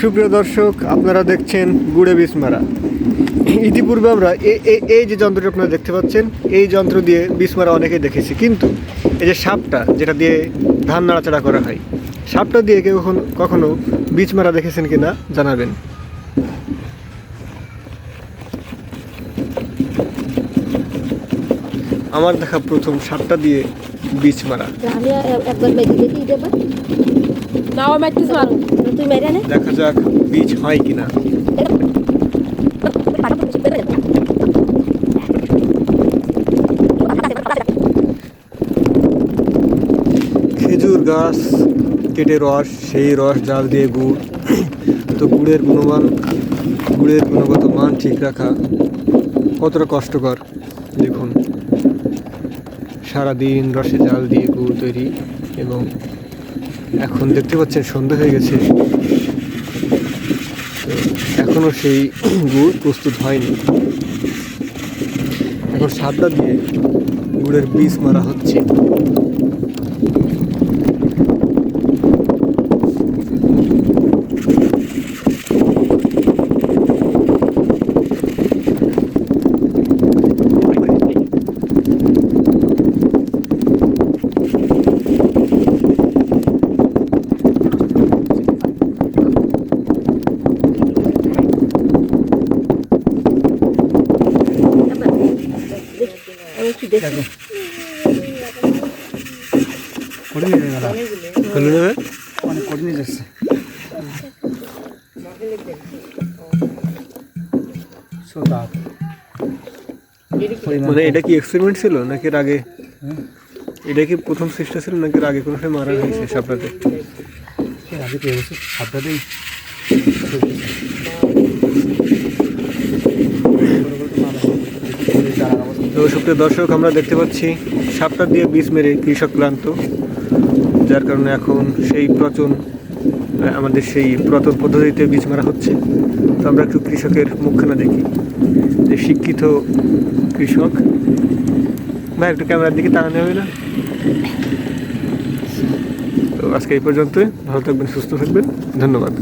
সুপ্রিয় দর্শক, আপনারা দেখছেন গুড়ে বীজ মারা। ইতিপূর্বে আমরা এই যে যন্ত্রটি আপনারা দেখতে পাচ্ছেন, এই যন্ত্র দিয়ে বীজ মারা অনেকেই দেখেছি, কিন্তু এই যে সাপটা যেটা দিয়ে ধান নাড়াচাড়া করা হয়, সাপটা দিয়ে কেউ কখনো বীজ মারা দেখেছেন কিনা জানাবেন। আমার দেখা প্রথম সাপটা দিয়ে বীজ মারা। দেখা যাক বীজ হয় কিনা। খেজুর গাছ কেটে রস, সেই রস জাল দিয়ে গুড়। তো গুড়ের গুণগত মান ঠিক রাখা কতটা কষ্টকর দেখুন। সারাদিন রসে জাল দিয়ে গুড় তৈরি, এবং এখন দেখতে পাচ্ছেন সন্ধ্যা হয়ে গেছে, এখনো সেই গুড় প্রস্তুত হয়নি। এখন সাপটা দিয়ে গুড়ের বীজ মারা হচ্ছে। মানে এটা কি এক্সপেরিমেন্ট ছিল নাকি এর আগে? এটা কি প্রথম চেষ্টা ছিল নাকি এর আগে কোনো সময় মারা হয়েছে সাপটাতে? তো সুপ্রিয় দর্শক, আমরা দেখতে পাচ্ছি সাপটা দিয়ে বীজ মেরে কৃষক ক্লান্ত, যার কারণে এখন আমাদের সেই পুরাতন পদ্ধতিতে বীজ মারা হচ্ছে। তো আমরা একটু কৃষকের মুখখানা দেখি, যে শিক্ষিত কৃষক ভাই, একটু ক্যামেরার দিকে তাকানো হবে না? তো আজকে এই পর্যন্তই। ভালো থাকবেন, সুস্থ থাকবেন, ধন্যবাদ।